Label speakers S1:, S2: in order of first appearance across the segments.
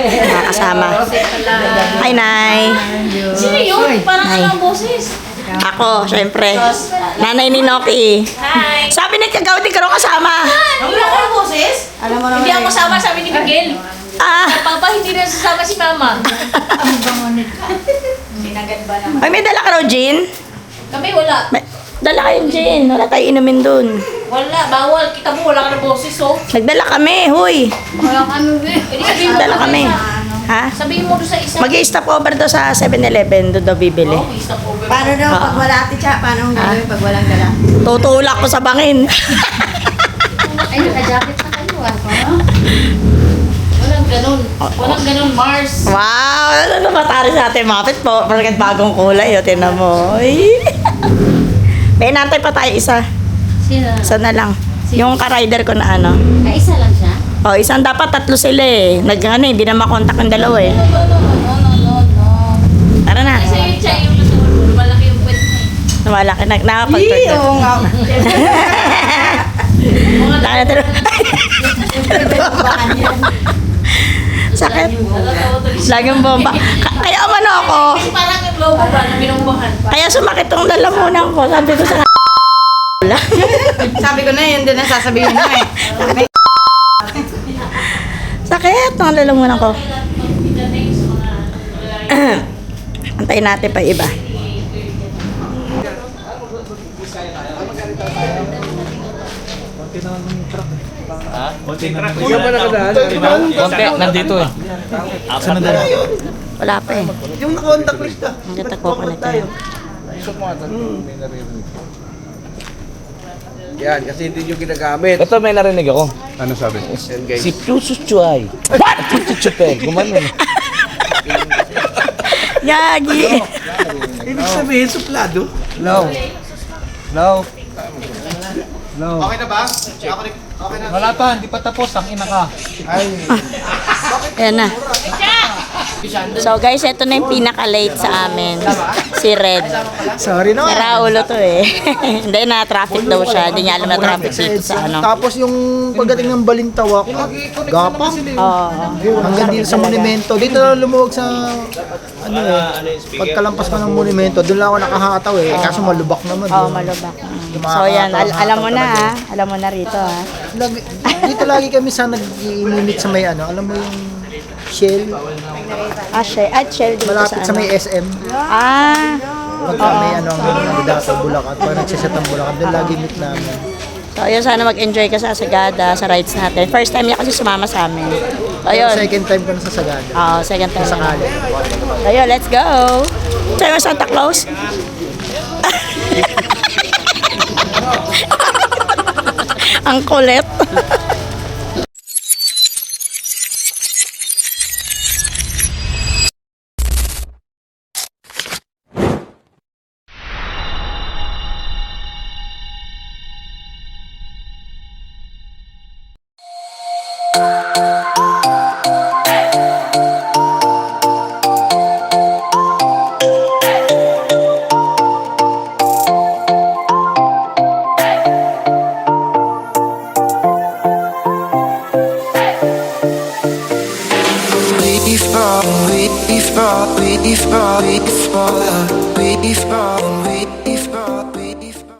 S1: Nakakasama. Hi, Nay.
S2: Sino yun? Parang anong boses?
S1: Ako, syempre. Nanay ni Noki.
S2: Hi!
S1: Sabi ni Kagaw, di ka rin kasama.
S2: Wala ka ng boses?
S3: Alam mo naman
S2: Hindi ako kasama, sabi ni Miguel.
S1: Ah,
S2: Papa, hindi na sasama si Mama. Sinagad ba naman?
S1: ay, may dala ka raw, Jean?
S2: Kami wala.
S1: Dala kayong Jean. Wala tayo inumin dun.
S2: Wala, bawal. Kita mo, wala ka ng boses, oh.
S1: Nagdala kami, huy.
S2: Wala ka ng sabihin mo
S1: Dala
S2: doon
S1: kami.
S2: sa isa.
S1: Ha?
S2: Sabihin mo doon sa isa.
S1: Mag-i-stop over daw sa 7-Eleven. Doon daw bibili.
S2: Oh, stop over.
S3: Paano daw pag wala ate Cha? Paano ang gagawin pag walang dala?
S1: Tutulak ko sa bangin.
S2: Ay, naka-jacket na kayo, ah. Walang ganun. Walang ganun, Mars.
S1: Wow! Ano ba tari sa ating mapit po? Parang bagong kulay. O, tinan mo. Ay. May nantay pa tayo isa.
S2: Sino?
S1: Isa na lang. Yung ka-rider ko na ano.
S2: Ay, isa lang siya?
S1: O, isang dapat tatlo sila eh. Hindi na makontak ng dalawa eh.
S2: No.
S1: Tara na.
S2: Kasi yung siya yung malaki yung kwet mo eh.
S1: Malaki na. Nakapag-turn.
S3: Oo nga.
S1: Sakit. Laging bomba. Kaya umano ako.
S2: Kasi parang yung logo ba na binumbahan pa.
S1: Kaya sumakit tong lalamunan ko. Sabi ko sa
S3: Sabi ko na yun din ang sasabihin mo eh.
S1: sakit ng lalamunan ko. Antayin natin pa iba.
S4: Kuya ba nakadaan? Konti, nandito eh. Saan na
S1: Wala pa eh.
S4: Yung naka-contact list ka.
S1: Ang gata ko na tayo.
S4: Yan, kasi hindi nyo ginagamit. Ito may narinig ako. Ano sabi? Si Pusus Chuay. What? Pusus Chupel. Gumanon.
S1: Yagi.
S4: Ibig sabihin, suplado? No.
S5: Okay na ba? Okay na.
S4: Wala pa, hindi pa tapos. Ang ina ka.
S1: Ayan na. So guys, ito na yung pinaka-late sa amin. Si Red.
S5: Sorry na.
S1: Sira ulo to eh. Hindi na traffic daw siya. Hindi niya alam na traffic dito sa ano.
S5: Tapos yung pagdating ng Balintawak, gapang.
S1: Oo.
S5: Hanggang dito sa monumento. Dito na lumuwag sa ano eh. Pagkalampas ko ng monumento, doon lang ako nakahataw eh. Kaso malubak naman.
S1: Oo, malubak. So yan, alam mo na ha. Alam mo na rito ha.
S5: Dito lagi kami sa nag-i-meet sa may ano. Alam mo yung Shell?
S1: Ah, Shell dito
S5: Malapit sa
S1: ano.
S5: may SM.
S1: Ah,
S5: Pagka may ano ang data Bulacan. Pag nagsiset ang Bulacan, doon lagi meet namin.
S1: so ayun, sana mag-enjoy ka sa Sagada, sa rides natin. First time niya kasi sumama sa amin. So ayun.
S5: Second time ko na sa Sagada.
S1: Oo, second time.
S5: Sa Kali.
S1: So ayun, let's go. Sa'yo mo Santa Claus? Ang kulit.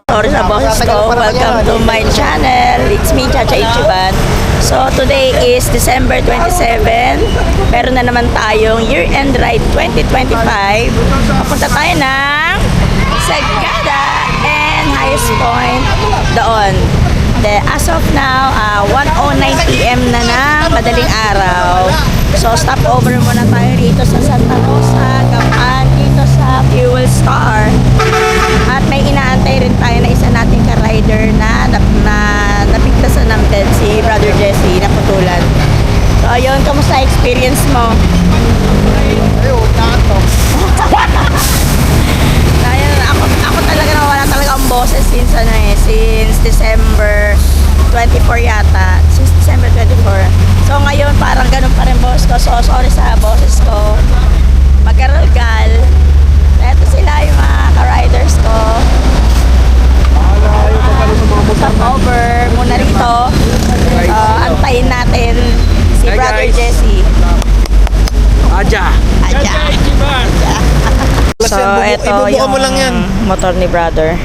S1: Sorry sa boses ko. Welcome to my channel. It's me, Chacha Ichiban. So, today is December 27. Meron na naman tayong year-end ride 2025. Papunta tayo ng Sagada and highest point doon. As of now, 1:09 PM na ng madaling araw. So, stop over muna tayo dito sa Santa Rosa, Gapan, dito sa Fuel Star. At may inaantay rin tayo na isa nating ka-rider na napigtasan ng bed, si Brother Jesse, naputulan. So, ayun, kamusta experience mo?
S5: Ayun, nato.
S1: Ayun, ako talaga nawala talaga ang boses since December 24 yata. Since December 24. So, ngayon, parang ganun pa rin boss ko. So, sorry sa boses ko. Mag-aralgal. Ito sila yung mga ka-riders ko. Stop over muna rito. Antayin natin si Brother Jesse.
S5: bubukas
S1: So,
S5: yan.
S1: ito
S5: Ibubuka
S1: yung
S5: mo lang yan.
S1: motor ni brother.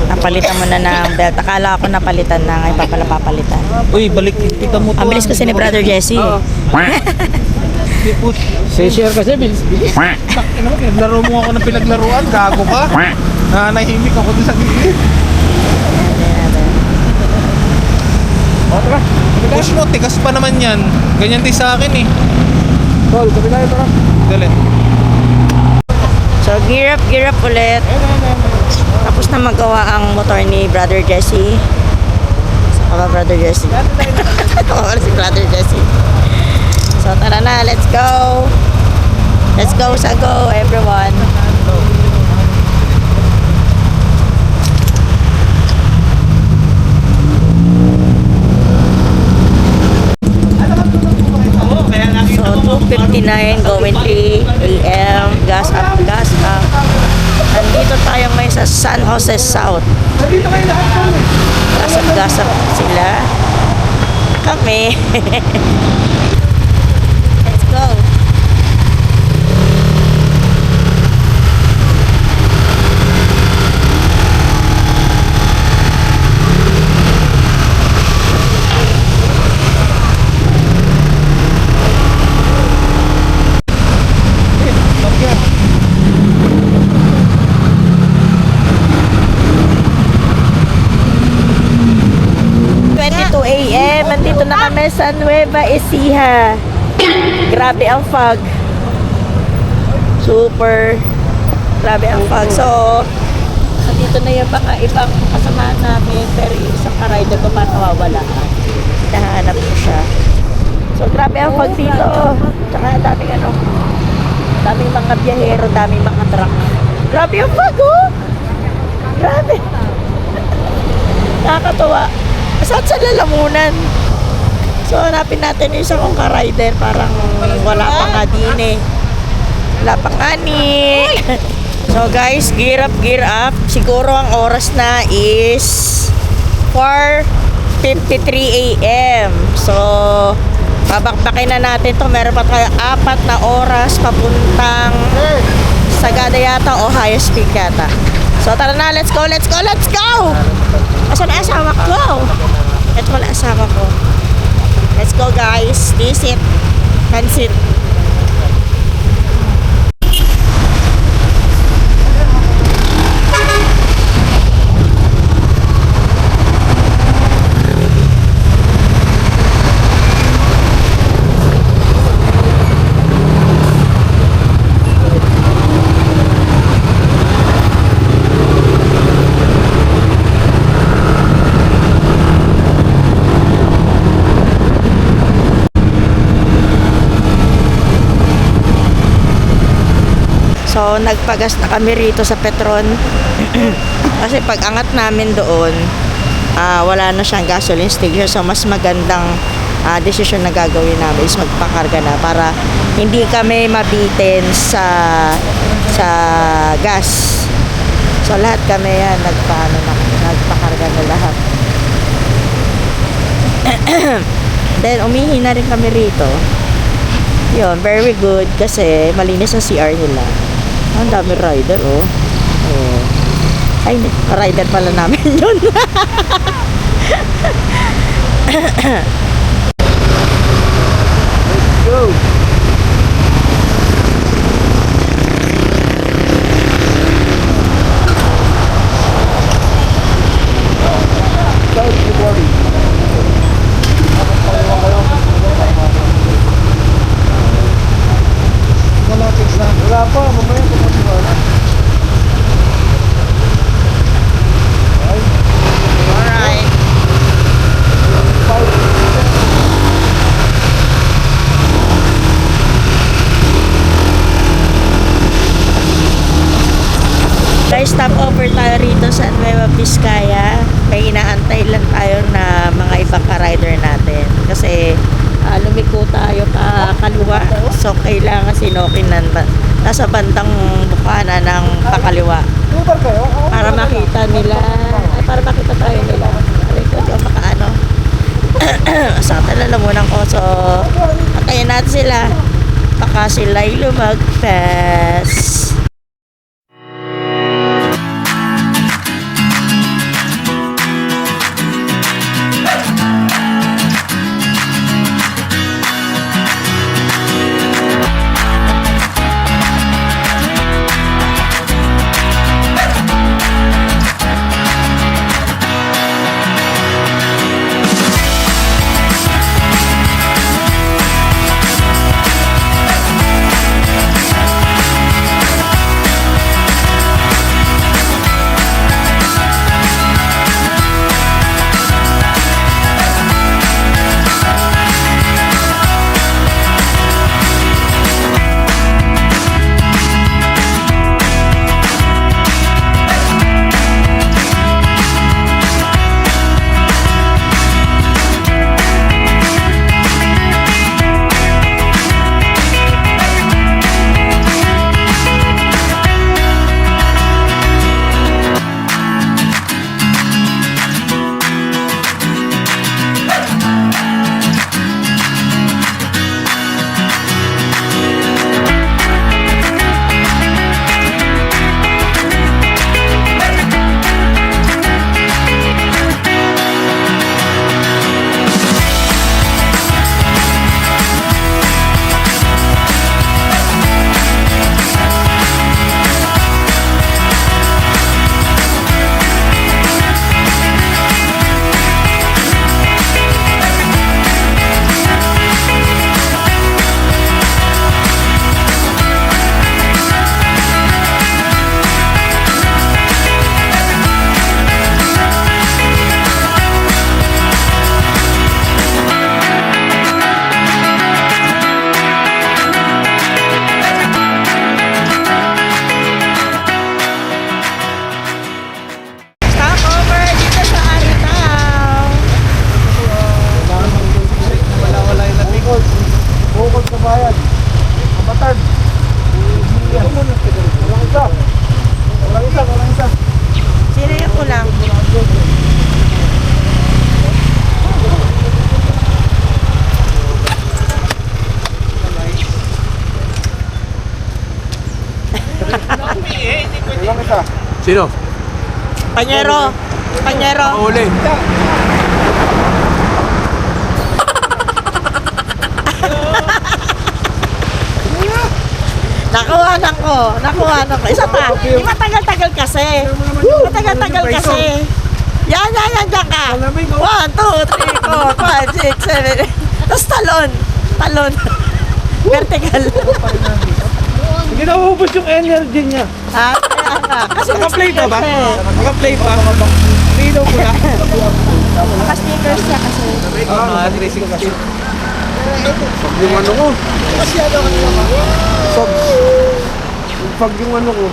S1: Napalitan mo na ng belt. Akala ko napalitan na. Ngayon pa pala papalitan.
S5: Uy, balik. Tika mo to.
S1: Ang bilis kasi ni brother Jesse.
S5: Share kasi, bilis. Naglaro mo ako ng pinaglaruan. Gago ka. Nahimik ako dun sa gilid. Push mo, tigas pa naman yan. Ganyan din sa akin eh. Tol, sabi tayo tara. Dali.
S1: So, gear up ulit. Tapos na magawa ang motor ni brother Jesse. Saka brother Jesse. Wala si brother Jesse. So, tara na. Let's go. Let's go sa go, everyone. So, 2:59 going 3 a.m. Gas up, gas up. Nandito tayo ngayon sa San Jose South. Gas up sila. Kami. Let's go. Nandito na kami sa Nueva Ecija. Grabe ang fog. Super. Grabe ang fog. So, nandito na yung baka ibang kasamahan namin. Pero yung isang ka-rider ko pa nawawala. Hinahanap ko siya. So, grabe ang fog dito. Tsaka daming daming mga biyahero, daming mga truck. Grabe ang fog, oh! Grabe. Nakakatawa. Saan sa lalamunan? So, hanapin natin yung isang kong ka-rider. Parang wala pa nga din eh. Wala pa nga ni. So, guys, gear up. Siguro ang oras na is 4:53 a.m. So, babakbakin na natin to. Meron pa tayo 4 na oras papuntang Sagada yata o Highest Peak yata. So, tara na. Let's go! Asan na asawa ko? Ito wala asawa ko. Let's go, guys. Visit. Pansit. So, nagpagas na kami rito sa Petron. Kasi pag angat namin doon, wala na siyang gasoline station. So, mas magandang desisyon na gagawin namin is magpakarga na para hindi kami mabitin sa gas. So, lahat kami yan nagpakarga na lahat. Then, umihi na rin kami rito. Yun, very good kasi malinis ang CR nila. Ang dami rider, oh. Ay, rider pala namin yun.
S5: Let's go. Wala pa, mamaya pumasiwala.
S1: Alright. Guys, stop over tayo rito sa Nueva Vizcaya. May inaantay lang tayo na mga ibang ka-rider natin. Kasi lumiko tayo kaliwa. So, kailangan sinokin nasa bandang bukana ng pakaliwa. Para makita nila. Para makita tayo nila. Ito, yung makaano. Sa talalamunan ko. So, antayin natin sila. Baka tsaka si Lilo Magpas. Stopover dito sa Aritaw.
S5: Wala yung natikot. Bukod sa bayan. Kamatag. Walang isa.
S1: Sino yung ulang?
S5: Walang isa.
S4: Sino?
S1: Panyero.
S4: Uli.
S1: Nakuha ko. Isa pa. Di matagal-tagal kasi. Yan, dyan ka. 1, 2, 3, 4, 5, 6, 7. Tapos talon. Vertical.
S4: Hindi na ubos yung energy niya.
S1: Ha? Kaya nga. Kasi
S4: Naka-play pa ba? Naka-play pa? Pino ko na.
S1: Naka-sneakers siya kasi.
S4: 360. Yung ano ko. Pag yung ano ko.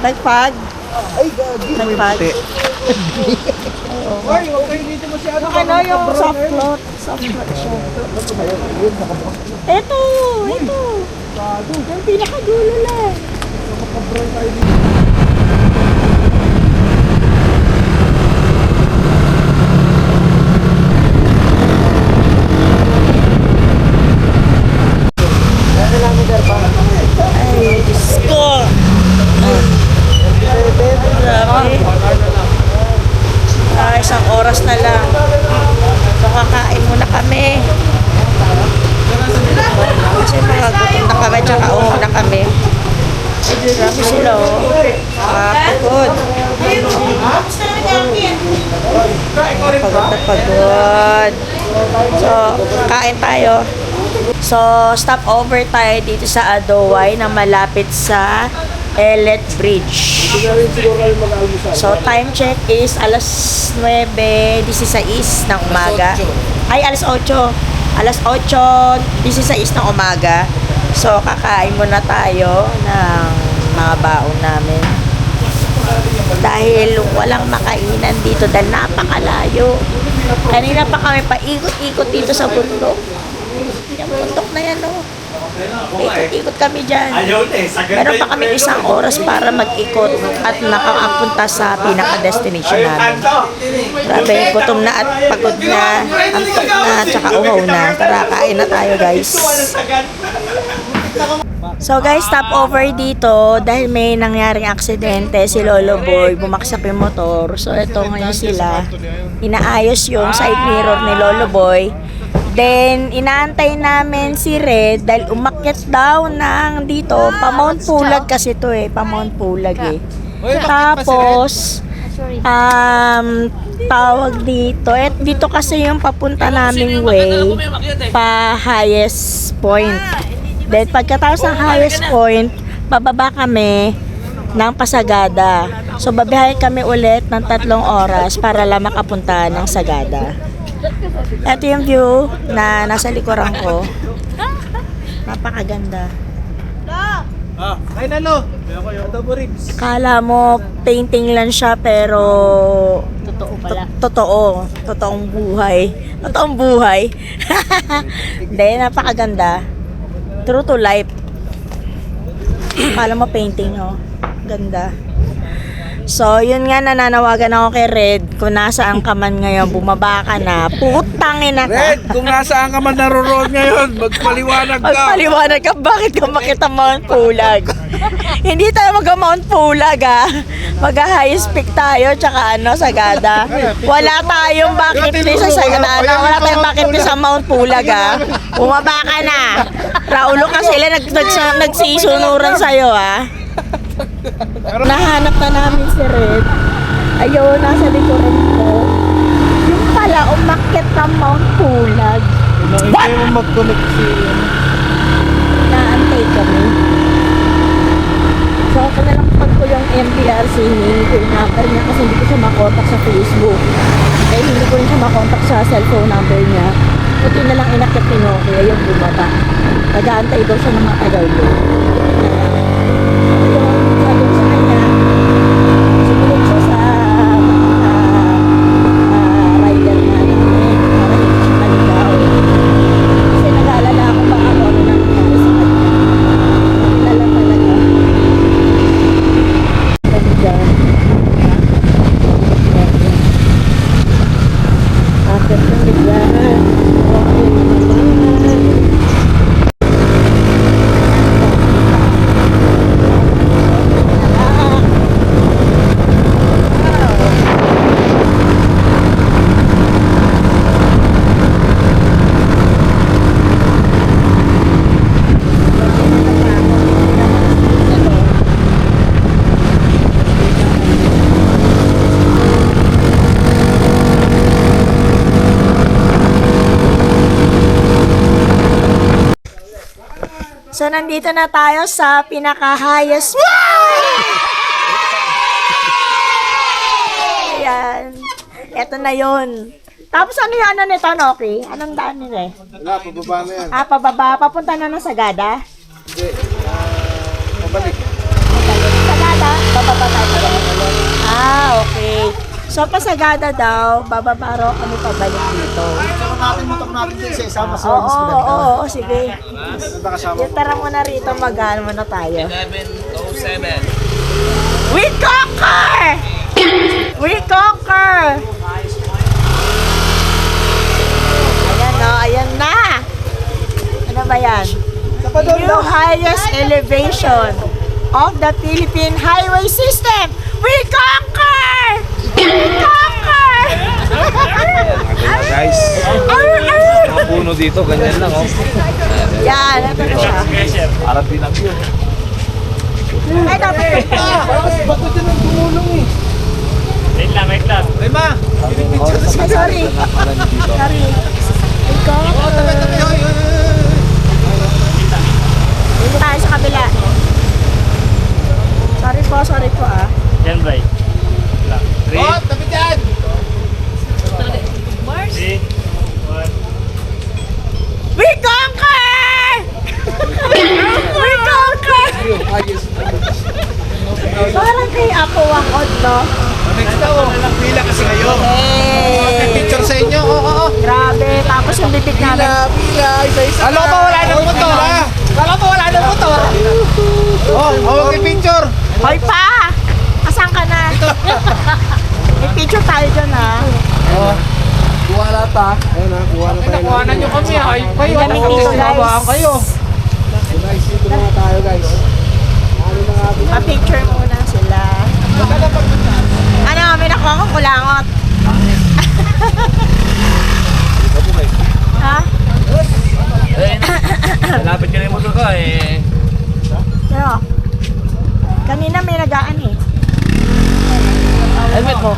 S1: Nagpag.
S5: Ay, gagi.
S1: Nagpag.
S5: Ay, huwag kayo dito masyado.
S1: Ano yung soft cloth? Soft cloth siya. Ito. Yung pinakadulo lang. Ay, Diyos ko. Grabe. Isang oras na lang. So, kakain muna kami. Kasi magagutom na kami, tsaka uho na kami. Grabe sila, oh. Pagod. Pagod. So, kain tayo. So, stop over tayo dito sa Adoway na malapit sa Elet Bridge. So, time check is alas 9:16 ng umaga. Ay, alas 8. Alas 8:16 ng umaga. So, kakain muna tayo ng mga baon namin. Dahil walang makainan dito dahil napakalayo. Kanina pa kami paikot-ikot dito sa bundok. Yung bundok na yan, oh. Ikot-ikot kami dyan. Meron pa kami isang oras para mag-ikot at nakakapunta sa pinaka-destination namin. Grabe, gutom na at pagod na, antok na, tsaka uhaw na. Tara, kain na tayo, guys. So guys, stop over dito dahil may nangyaring aksidente. Si Lolo Boy, bumaksak yung motor. So ito ngayon sila. Inaayos yung side mirror ni Lolo Boy. Then, inaantay namin si Red dahil umakyat daw ng dito. Pa Mount Pulag kasi to eh. Pa Mount Pulag eh. Tapos, tawag dito. Dito kasi yung papunta naming way pa highest point. Then, pagkatapos ng highest point, bababa kami ng Pasagada. So, babiyahe kami ulit ng 3 oras para lang makapunta ng Sagada. Ito yung view na nasa likuran ko. Napakaganda.
S5: Ay nalo. Adobo ribs.
S1: Kala mo painting lang siya pero
S2: Totoo pala.
S1: totoo. Totoong buhay. Totoong buhay. Hindi, napakaganda. True to life. Kala mo painting, oh. Ganda. So, yun nga, nananawagan ako kay Red. Kung nasaan ka man ngayon, bumaba ka na. Putangin na ka.
S4: Red, kung nasaan ka man naroon ngayon, magpaliwanag ka.
S1: Magpaliwanag ka, bakit ka makita Mount Pulag? Hindi tayo mag-Mount Pulag, ha? Mag-highest peak tayo, tsaka Sagada. Wala tayong bucket list sa Sagada. Wala tayong bucket list sa Mount Pulag, ha? Bumaba ka na. Raulo ka sila, nagsisunuran sa'yo, ha? Nahanap na namin si Red. Ayun, nasa likuran ko. Yung pala, umakyat ng Mount Pulag.
S5: What? Hindi mo mag-connect si...
S1: Naantay kami. So, ako na lang pag ko yung MPRC, hindi ko yung number niya kasi hindi ko siya makontak sa Facebook. Kaya hindi ko rin siya makontak sa cellphone number niya. Buti na lang inakyat ni Noki, ayun bumaba. Nag-aantay daw siya ng mga tagal ko. Sabi ko sa kanya, sumunod siya sa rider na namin para hindi siya maligaw. Kasi nag-aalala ako baka ano nangyari sa kanya. Lala talaga. Kami dyan. After kami dyan. Okay naman. So, nandito na tayo sa pinaka-highest. Ayan. Eto na yun. Tapos ano yung ano nito, Noki? Anong daan nila eh?
S5: Wala, pababa na yan.
S1: Ah, pababa. Papunta na ng Sagada?
S5: Hindi. Pabalik.
S1: Sagada? Bababa tayo. Ah, okay. So, pa Sagada daw, bababa raw kami pabalik dito.
S5: Saka natin motor natin sa isa-isa. Mas
S1: Oo,
S5: mas maganda.
S1: oo, sige.
S5: Ganda kasama.
S1: Tara muna rito, mag-ano muna tayo.
S4: 11:07.
S1: We conquer! We conquer! Ayan o, ayan na! Ano ba yan? New highest elevation of the Philippine highway system! We conquer! We conquer!
S4: Guys, mga puno dito, ganyan lang oh.
S1: Yan, ito na siya.
S4: Parang binagyo.
S1: Ay, dapat ito.
S5: Bato dyan ang tumulong eh.
S6: Wait lang.
S5: Ay ma!
S1: Ay, sorry. Sorry. We conquer. Dito tayo sa kabila. Sorry po ah.
S6: Yan, Bray.
S5: Oh, tabi dyan!
S6: 3, 1.
S1: We conquer! We conquer! Parang kay Apo Wangod, no?
S5: Next daw, pila kasi kayo.
S1: Hey!
S5: Picture sa inyo, oo.
S1: Grabe, tapos yung bibig namin.
S5: Pila, isa-isa. Alam ko wala ng motor, ha? Alam ko wala ng motor. Oh, hawag yung picture.
S1: Hoy pa! Asan ka na? May picture tayo dyan, ha?
S5: Oh. Kuha na ta. Ayun na, kuha na tayo. Nakuha na nyo kami, ay. Kayo,
S1: Ang lamig dito, guys.
S5: kayo. guys, dito na tayo guys.
S1: Pa-picture muna sila. Ano, may nakuha kong kulangot. Ha?
S4: Malapit ka na yung motor ko eh.
S1: Pero, kanina may nagaan eh.
S4: Helmet mo.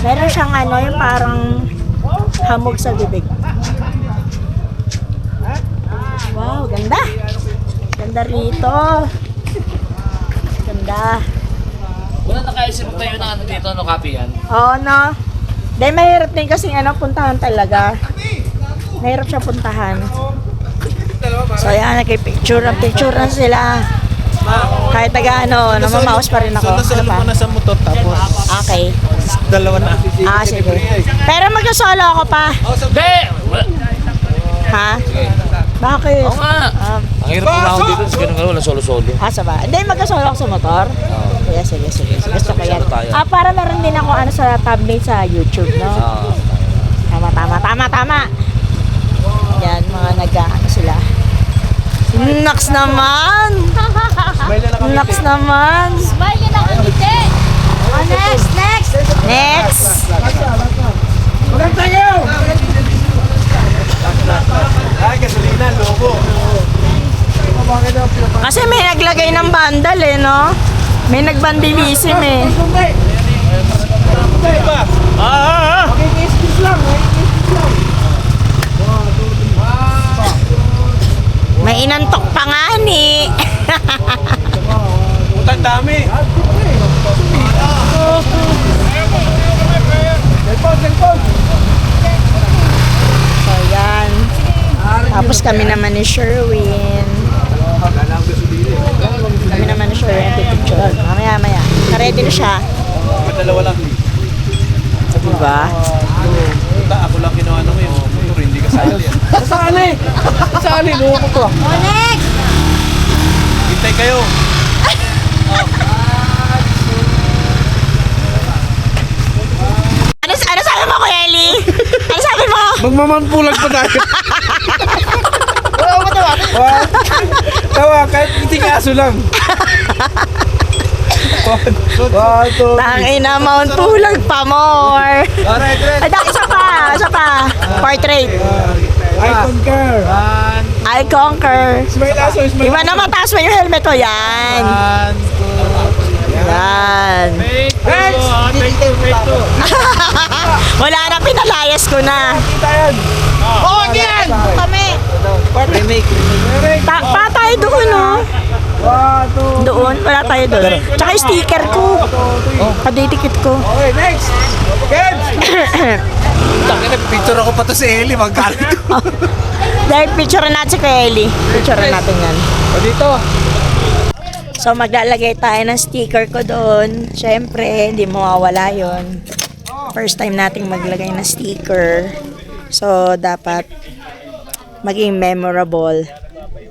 S1: Meron siyang ano, yung parang hamog sa bibig. Wow, ganda. Ganda rito. Ganda.
S4: Wala nakaisip mo tayo ng ano dito, no copy yan?
S1: Oo, no? Dahil mahirap din kasi ano, puntahan talaga. Mahirap siya puntahan. So ayan, nagpicture-picturean sila. Kahit taga ano, namamaos pa rin ako. Ano pa?
S5: na sa motor tapos
S1: Okay.
S5: dalawa na.
S1: Sige. Pero mag-solo ako pa.
S4: Hindi!
S1: Ha? Bakit?
S4: Oo nga. Ang hirap na ako dito, kasi ganun wala solo-solo.
S1: Asa ba? Hindi, mag-solo ako sa motor. Kaya sige. Gusto ko yan.
S4: Tayo.
S1: Para meron din ako ano sa thumbnail sa YouTube, no? Tama. Yan, mga nag-ano sila. Naks naman! Naks naman!
S2: Smile na ang ngiti.
S1: Oh, next!
S5: Ay, gasolina, logo.
S1: Kasi may naglagay ng bandal eh, no? May nagbandilism eh. May inantok pa nga ni.
S5: Utang dami.
S1: So, yan. Tapos kami naman ni Sherwin. Kami naman ni Sherwin pipicture. Mamaya. Naready na siya.
S5: Dalawa lang.
S1: Diba?
S5: Ako lang ginawa nung yung motor, hindi kasali. Kasali, loko ko.
S1: Oh, next!
S5: Hintay kayo.
S1: Ano sabi mo, Kuya Eli? Ano sabi mo?
S5: Magmamampulag pa tayo. Tawa, kahit hindi kaso lang.
S1: Tangina, Mount Pulag pa more. Ay, isa pa. Portrait.
S5: I concur.
S1: I conquer.
S5: Smile aso, smile.
S1: Iba na mataas mo yung helmet ko. Yan. Yan. Wala na, pinalayas ko na. Oo, yan. Kami.
S5: Remake.
S1: Pa tayo doon, no? Doon, wala tayo doon. Tsaka yung sticker ko. Padidikit ko.
S5: Okay, next. Kebs! Tangina, picture ako pa to si Eli, magkalit ko.
S1: Dahil picture natin si Kuya Eli. Picture natin yan.
S5: O dito.
S1: So maglalagay tayo ng sticker ko doon. Siyempre, hindi mawawala yon. First time nating maglagay ng sticker. So dapat maging memorable.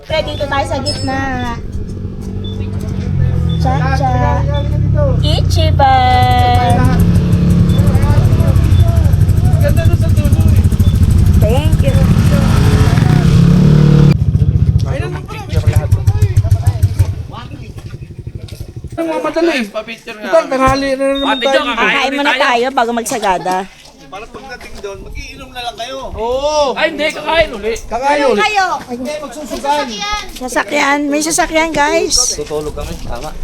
S1: Dito tayo sa gitna. Cha-cha. Ichiban.
S5: Ganda nun sa dulo eh.
S1: Thank you.
S5: Ang mamadali eh. Utang, tanghali na naman tayo.
S1: Kakain muna tayo bago magsagada.
S5: Parang pagdating doon, mag-iinom na lang kayo. Oo.
S4: Ay, hindi, kakain ulit.
S5: Kakain ulit.
S1: Kayo.
S5: Magsusugan.
S1: Sasakyan. May sasakyan, guys.
S4: Tutulog kami, tama.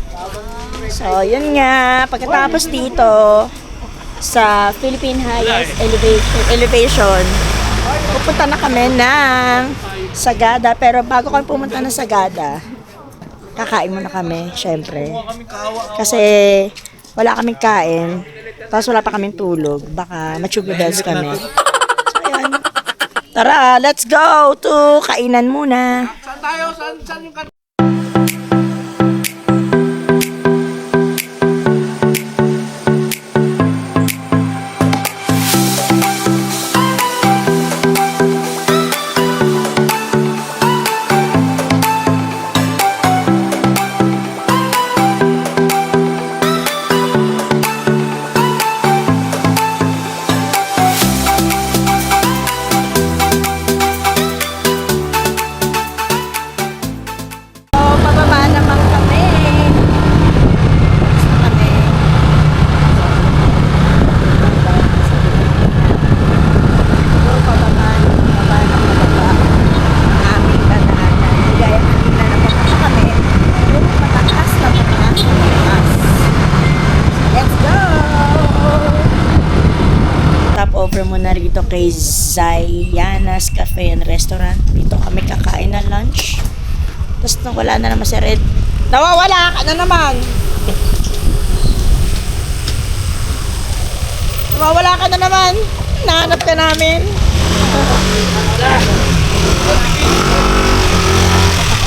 S1: So, yun nga. Pagkatapos dito, sa Philippine Highest Elevation, pupunta na kami ng Sagada. Pero bago kami pumunta ng Sagada, kakain muna kami, syempre. Kasi wala kaming kain, tapos wala pa kaming tulog. Baka matsugo bells kami. So, yun. Tara, let's go to kainan muna.
S5: Saan tayo? Saan yung
S1: may Zayanas Cafe and Restaurant. Dito kami kakain ng lunch. Tapos wala na naman si Red. Nawawala ka na naman! Nawawala ka na naman! Nahanap ka namin!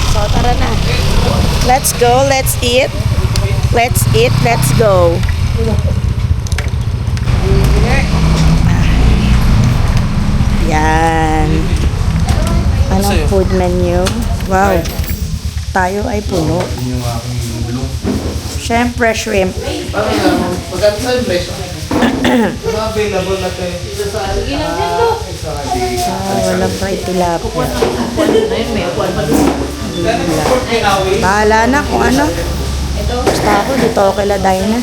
S1: So tara na. Let's go, let's eat. Let's eat, let's go. Yan. Anong food menu? Wow. Tayo ay puno. Siyempre, shrimp.
S5: Magkano sa presyo? Available na kayo.
S1: Walang fried tilapia. Bahala na kung ano. Basta ako, dito ako kila Dina.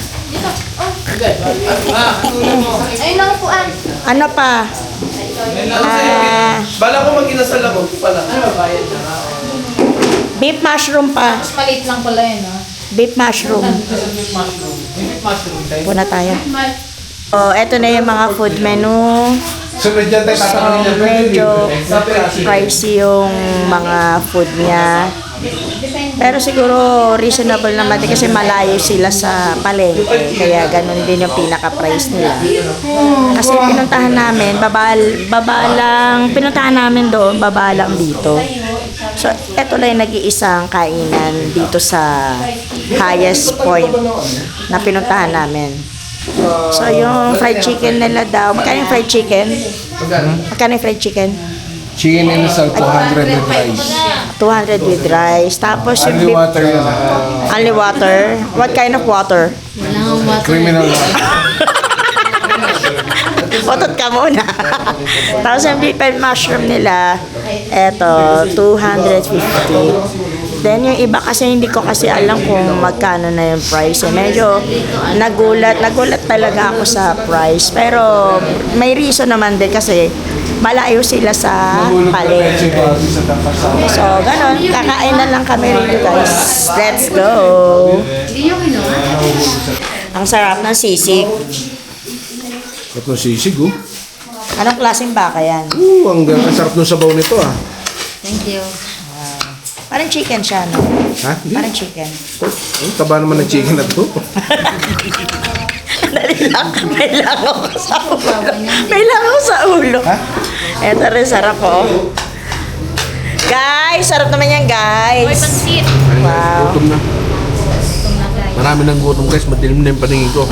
S3: Ayun lang upuan.
S1: Ano pa?
S4: Bala ko mag-inasal ako pala.
S1: Beef mushroom pa.
S3: Mas maliit lang pala yun, no?
S1: Beef mushroom. Puna tayo. Oh, eto na yung mga food menu.
S5: Sunod dyan tayo
S1: So,
S5: tatanungin niya.
S1: medyo pricey yung mga food niya. Pero siguro reasonable naman din kasi malayo sila sa palengke. Kaya ganun din yung pinaka-price nila. Kasi pinuntahan namin, pinuntahan namin doon, baba lang dito. So, eto lang yung nag-iisang kainan dito sa highest point na pinuntahan namin. So, yung fried chicken nila daw. Magkano yung fried chicken? Magkano yung fried chicken?
S5: Chicken inasal 200 with rice.
S1: 200 with rice. Tapos yung
S5: Only
S1: beef.
S5: water yun.
S1: Only water? What kind of water?
S5: Criminal water.
S1: Otot ka muna. Tapos yung beef and mushroom nila, eto, 250. Then yung iba kasi hindi ko kasi alam kung magkano na yung price. Medyo nagulat talaga ako sa price. Pero may reason naman din kasi malayo sila sa palengke. So, ganun. Kakain na lang kami rito, guys. Let's go! Ang sarap ng sisig.
S5: Ito sisig, oh.
S1: Anong klaseng baka yan?
S5: Ang sarap ng sabaw nito, ah.
S3: Thank you.
S1: Parang chicken siya, no?
S5: Ha?
S1: Parang chicken.
S5: Ang taba naman ng chicken na to.
S1: Dali lang. May langaw ka sa ulo. May langaw sa ulo.
S5: Ha?
S1: Eto rin, sarap, oh. Guys, sarap naman yan, guys.
S3: Pansit.
S1: Wow.
S5: Gutom na. Marami ng gutom, guys. Madilim na yung paningin ko.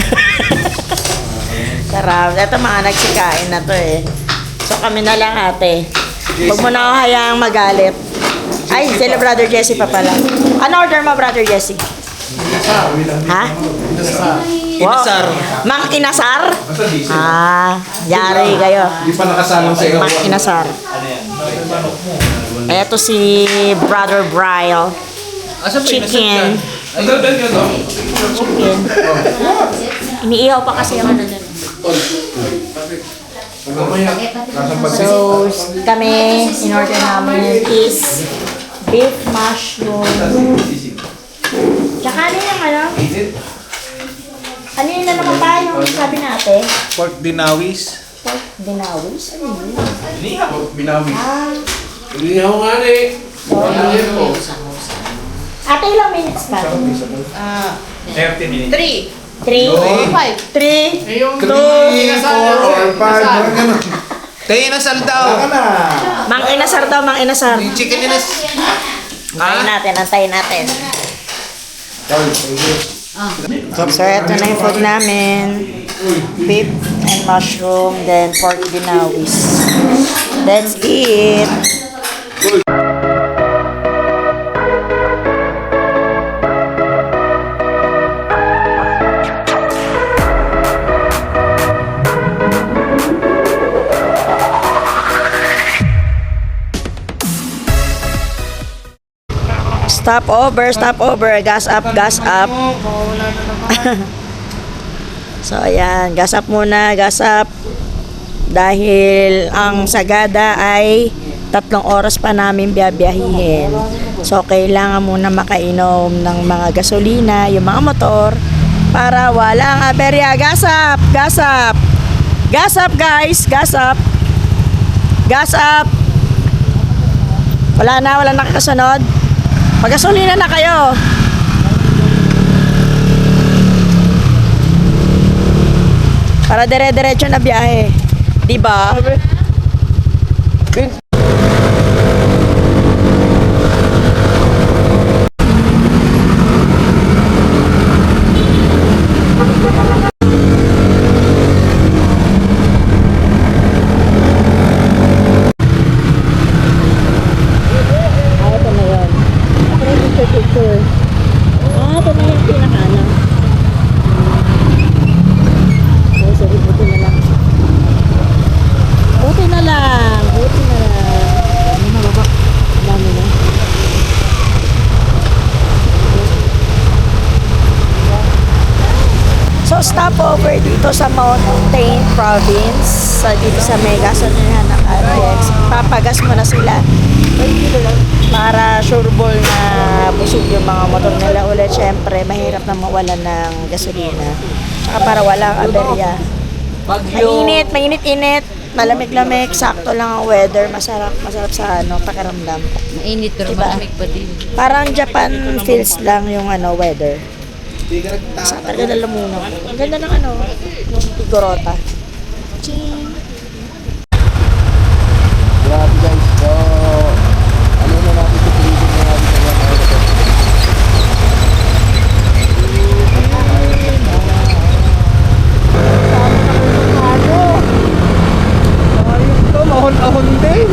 S1: Sarap. Ito mga nagsikain na to, eh. So, kami na lang, ate. Huwag mo na ako hayaang magalit. Ay, sila Brother Jesse pa pala. Ano order mo, Brother Jesse? Ha? Inasar. Mang Inasar? Yari kayo.
S5: Di pa nakasalang sa iyo.
S1: Mang Inasar. Eto si Brother Bryle. Chicken. Chicken. Iniihaw pa kasi yung ano dun. So, kami, in order namin is beef mushroom. Tsaka ano yung ano? Ano yun na naman tayo? Sabi natin?
S5: Pork dinawis.
S1: Pork dinawis? Ano yun?
S5: Pork binawis.
S4: Inihaw nga eh.
S1: Ate, ilang minutes pa?
S6: 30 minutes.
S1: 3, 2,
S5: 4 or 5. Tayo inasal daw.
S1: Mang Inasar daw, Mang Inasar.
S5: Chicken inas.
S1: Antayin natin. So, ito na yung food namin. Beef and mushroom, then pork dinawis. Let's eat! Stop over, gas up. So, ayan, gas up muna, gas up. Dahil ang Sagada ay 3 oras pa namin biyabiyahihin. So, kailangan muna makainom ng mga gasolina, yung mga motor, para walang aberya. Gas up, guys, gas up. Gas up! Wala na nakakasunod. Magasolina na kayo. Para dire-diretso na biyahe. Diba? Ito na yun. Picture. Ito na yung pinaka-ano. Okay, sorry, buti na lang. Buti na lang. Ano na baba? Dami na. So, stopover dito sa Mountain Province. Dito sa may gasolinahan ng RX. Papagas mo na sila. Para sure ball na busog yung mga motor nila ulit. Syempre, mahirap na mawalan ng gasolina. Saka para walang aberya. Mainit-init. Malamig-lamig. Sakto lang ang weather. Masarap sa pakiramdam.
S3: Mainit pero
S1: Diba?
S3: malamig pa din.
S1: Parang Japan feels lang yung weather. Sa talaga na lamunaw. Ang ganda ng ng Igorota. Ching!
S5: Grabe guys. So, ano na natin ito pinigil na natin sa mga ahon-ahon din.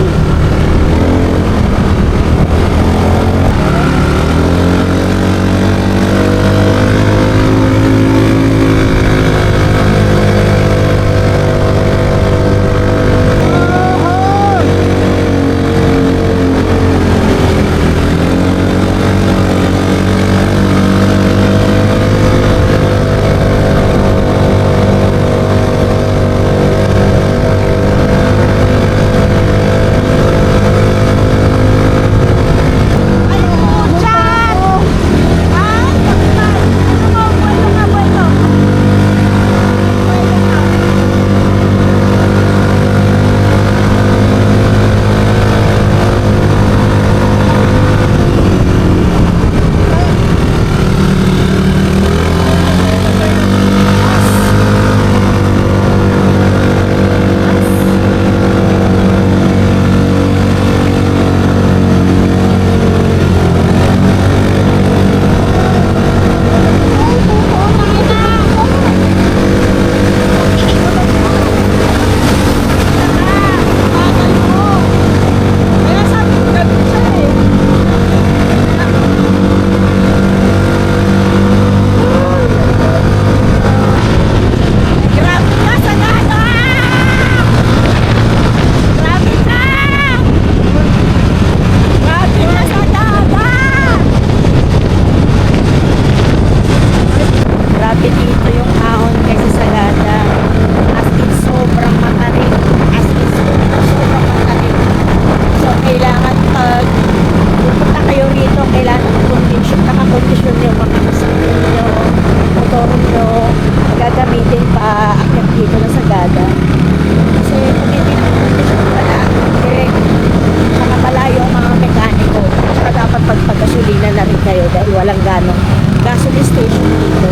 S1: walang ganong gasoline station dito.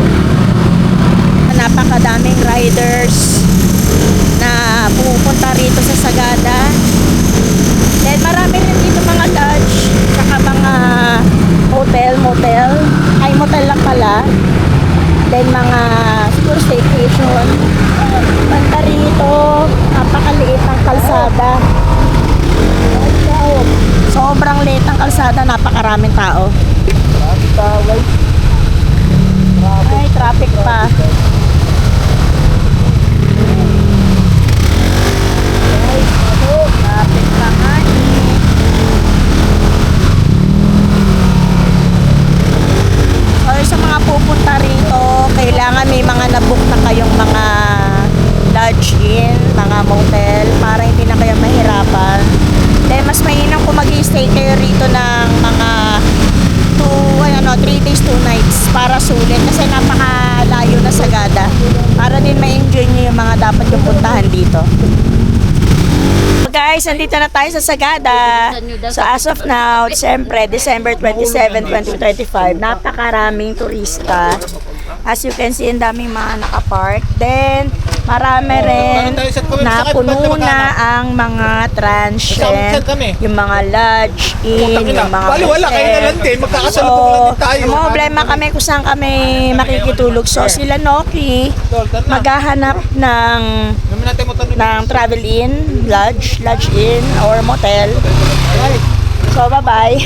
S1: Napakadaming riders na pumupunta rito sa Sagada. Then marami rin dito mga lodge, saka mga motel. Ay, motel lang pala. Then mga siguro staycation. Banda rito, napakaliit ng kalsada. Sobrang liit ng kalsada, napakaraming tao. Ay, traffic pa. Traffic pa nga eh. So, sa mga pupunta rito, kailangan may mga nabook na kayong mga lodge in, mga motel, para hindi na kayo mahirapan. Dahil mas mainam kung mag-i-stay kayo rito ng mga 3 days, 2 nights para sulit kasi napakalayo na Sagada para din ma-enjoy nyo yung mga dapat yung puntahan dito. Guys, nandito na tayo sa Sagada. So as of now, siyempre, December 27, 2025, napakaraming turista. As you can see, ang daming mga nakapark. Then, marami rin na puno na ang mga transient, yung mga lodge in, yung mga
S5: Wala kayo na lang din, magkakasalubong lang din tayo.
S1: Yung problema kami kung saan kami makikitulog. So, sila Noki, maghahanap ng travel in, lodge in, or motel. So, bye-bye.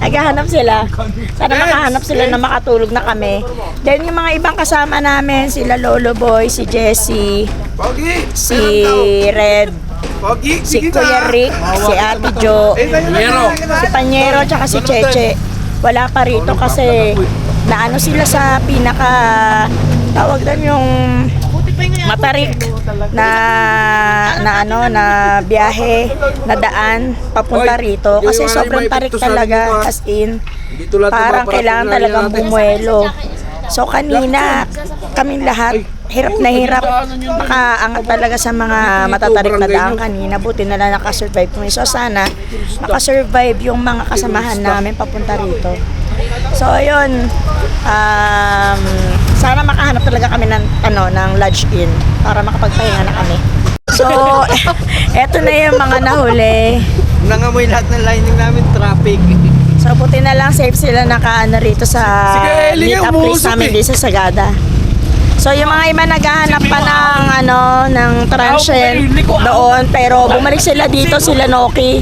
S1: Naghahanap sila. Sana makahanap sila na makatulog na kami. Then, yung mga ibang kasama namin, sila Lolo Boy, si Jessie, si Red, si Kuya Rick, si Ate Jo, si Panyero, tsaka si Cheche. Wala pa rito kasi naano sila sa pinaka, tawag doon yung matarik na biyahe, na daan papunta rito kasi sobrang tarik talaga, as in parang kailangan talagang bumuelo. So kanina kaming lahat hirap na hirap makaangat talaga sa mga matatarik na daan kanina, buti na lang nakasurvive kami. So sana makasurvive yung mga kasamahan namin papunta rito. So ayun, sana makahanap talaga kami ng lodge in para makapagpahinga na kami. So eto na yung mga nahuli.
S5: Nangamoy lahat ng lining namin, traffic.
S1: So buti na lang safe sila nakaano rito sa meet up place namin dito sa Sagada. So yung mga iba naghahanap pa ng transient doon, pero bumalik sila dito, sila Noki.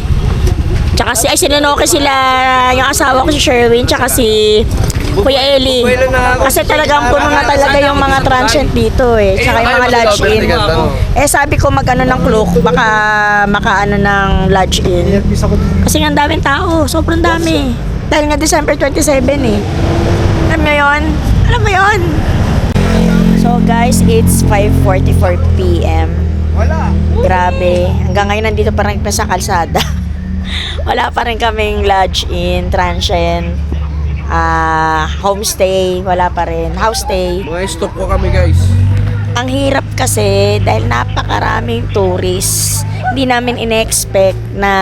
S1: Tsaka sila Noki, sila yung asawa ko si Sherwin, tsaka si Kuya Eli. Kasi talagang puno na talaga yung mga transient dito eh. Tsaka yung mga lodge in. Eh sabi ko mag-ano ng Klook, baka makaano ng lodge in. Kasi nga ang daming tao, sobrang dami. Dahil nga December 27 eh. Alam mo yun? Alam mo yun? So guys, it's 5:44 PM. Grabe. Hanggang ngayon nandito pa rin kami sa kalsada. Wala pa rin kaming lodge in, transient, homestay, wala pa rin. House stay.
S4: Mga stop ko kami guys.
S1: Ang hirap kasi dahil napakaraming tourists. Hindi namin in-expect na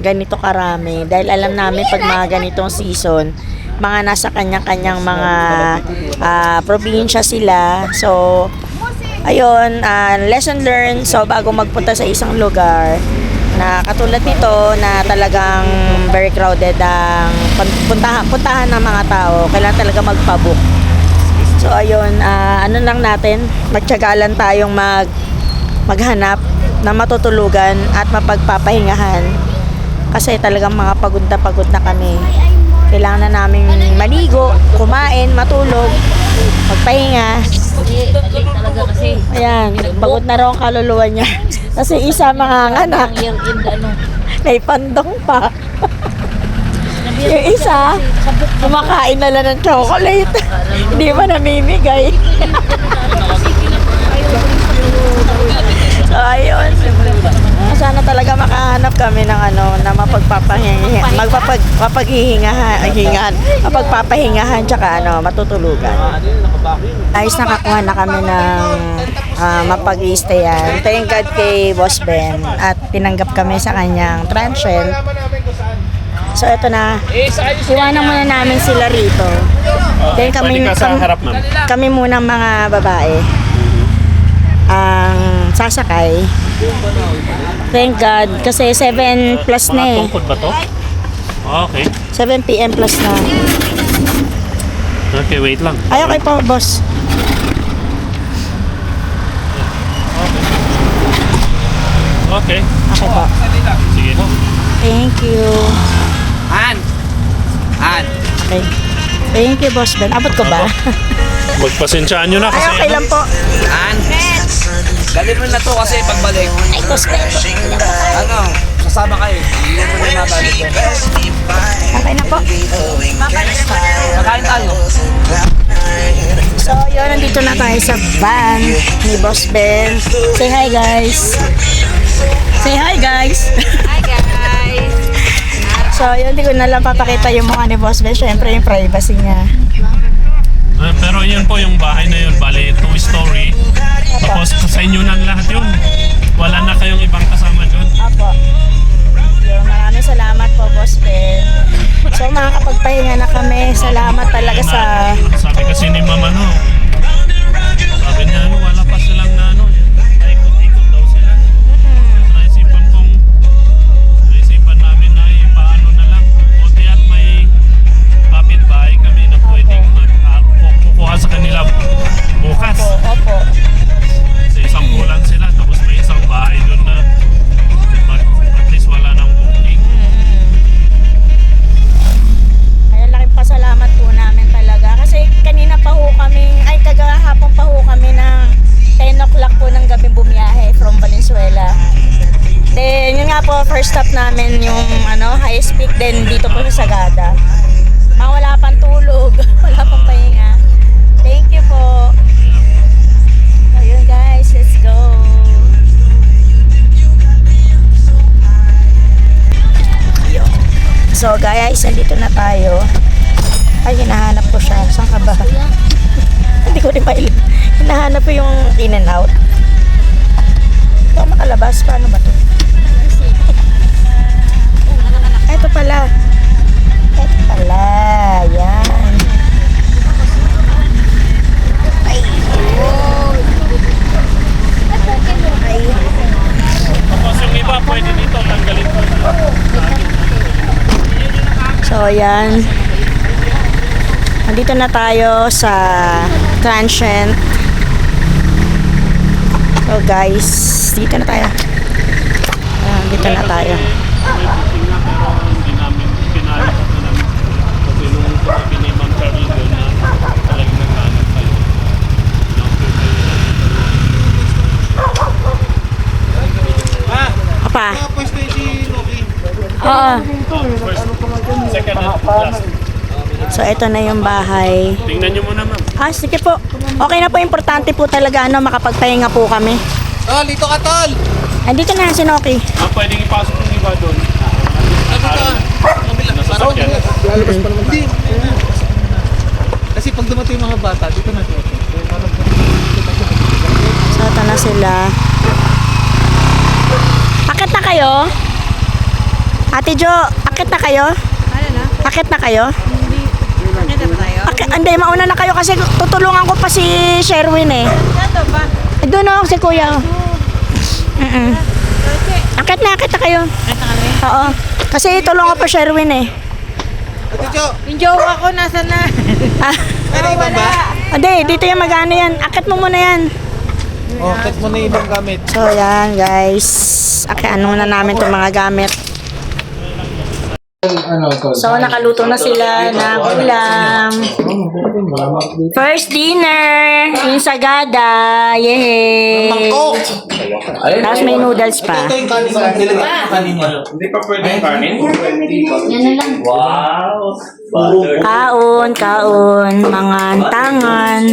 S1: ganito karami. Dahil alam namin pag mga ganitong season, mga nasa kanya-kanyang mga probinsya sila. So, ayun, lesson learned. So, bago magpunta sa isang lugar, na katulad nito na talagang very crowded ang puntahan ng mga tao, kailangan talaga magpabook. So ayun, ano lang natin, magtiyagalan tayong maghanap na matutulugan at mapagpapahingahan kasi talagang mga pagod na kami. Kailangan na namin maligo, kumain, matulog, magpahinga.
S2: Talaga kasi.
S1: Ayan, pagod na raw ang kaluluwa niya. Kasi isa mga anak, may pandong pa. Yung isa, kumakain na lang ng chocolate. Hindi ba namimigay? So, ayun. Sana talaga makahanap kami ng na mapagpapahingahan tsaka matutulugan. Ayos, nakakuha na kami ng mapag-i-stayan. Thank God kay Boss Ben at tinanggap kami sa kanyang transient. So ito na, iwanan muna namin sila rito. Then kami muna mga babae ang sasakay. Thank God kasi 7 plus na eh.
S6: Tungkod ba to? Okay.
S1: 7 PM plus na.
S6: Okay, wait lang.
S1: Ay, okay po, boss.
S6: Okay.
S1: Okay po.
S6: Sige.
S1: Thank you.
S4: Han!
S1: Okay. Thank you, boss Ben. Abot ko ba?
S6: Magpasensyaan nyo na
S1: Ay,
S6: kasi
S1: okay lang po.
S4: Han! Dalhin mo na to kasi pagbalik.
S1: Ay, boss Ben.
S4: Sasama kayo. Hindi mo na mabalik.
S1: Okay na po.
S4: Kakain tayo.
S1: So, yun, nandito na tayo sa van ni Boss Ben. Say hi, guys. Say hi, guys.
S3: Hi guys!
S1: So, yun, hindi ko na lang papakita yung mukha ni Boss Ben. Siyempre, yung privacy niya.
S6: Pero yun po yung bahay na yun, bali 2-story. Tapos sa inyo na lahat yun. Wala na kayong ibang kasama dun.
S1: Apo. Yun, maraming salamat po, Boss Ben. So, makakapagpahinga na kami. Salamat talaga sa...
S6: Sabi kasi ni Mama no, sabi niya wala pa silang na paikot-ikot daw sila. Naisipan namin na paano na lang. O tiyak may kapitbahay kami na pwedeng kukuha sa kanila bukas.
S1: Opo.
S6: Sa isang bulan sila, tapos may isang bahay doon na at least wala nang booking.
S1: Kaya laking pasalamat po namin talaga. Kasi kanina pa ho kami, ay kagahapon pa ho kami ng 10 o'clock po ng gabi bumiyahe from Valenzuela. Then, yun nga po, first stop namin yung highest peak din dito po sa Sagada. Wala pang tulog, wala pang pahinga. Thank you po. Ayun guys, let's go. Ayun. So guys, nandito na tayo. Ay, hinahanap ko siya. Saan ka ba? Hindi ko rin mailan. Hinahanap ko yung in and out. Ito makalabas. Paano ba ito? Ito pala. Ito pala. Yan. Ay. Ay.
S6: Tapos yung iba pwede dito tanggalin ko.
S1: So, yan. Nandito na tayo sa transient. So, guys, dito na tayo. Dito na tayo.
S6: May booking na pero hindi namin pinalipat na namin. Kasi nung sabi ni Ma'am Charlie doon na talagang naghanap kayo.
S1: Apa? Oo.
S6: First, second and last.
S1: So, ito na yung bahay.
S6: Tingnan nyo muna ma'am.
S1: Sige po. Okay na po, importante po talaga makapagpahinga po kami.
S5: Tol, dito ka, Tol!
S1: Andito na si Noki.
S6: Pwedeng ipasok yung iba doon. Nasasakyan.
S5: Lalabas pa naman. Hindi. Kasi pag dumating yung mga bata, dito na dito.
S1: So, ito na sila. Akit na kayo? Ate Jo, akit na kayo?
S3: Ano na?
S1: Akit na kayo?
S3: Bakit na ba tayo?
S1: Hindi, mauna na kayo kasi tutulungan ko pa si Sherwin eh.
S3: Ito ba?
S1: Doon o, si Kuya. Akit na kayo.
S3: Ito kami.
S1: Oo. Kasi tulungan ko pa Sherwin eh.
S5: Ate Jo,
S3: Yung jowa ko, nasa na?
S1: Ah,
S5: ano iba ba?
S1: hindi, dito yung magano yan. Akit mo muna yan.
S5: Cut mo na yung ibang gamit.
S1: So, yan guys. Ano na namin itong mga gamit. So, nakaluto na sila ng ulam. First dinner in Sagada. Yay! Tapos may noodles pa.
S4: Hindi pa pwede yung kanin?
S2: Yan na lang.
S4: Wow!
S1: Kaon, mga tangan.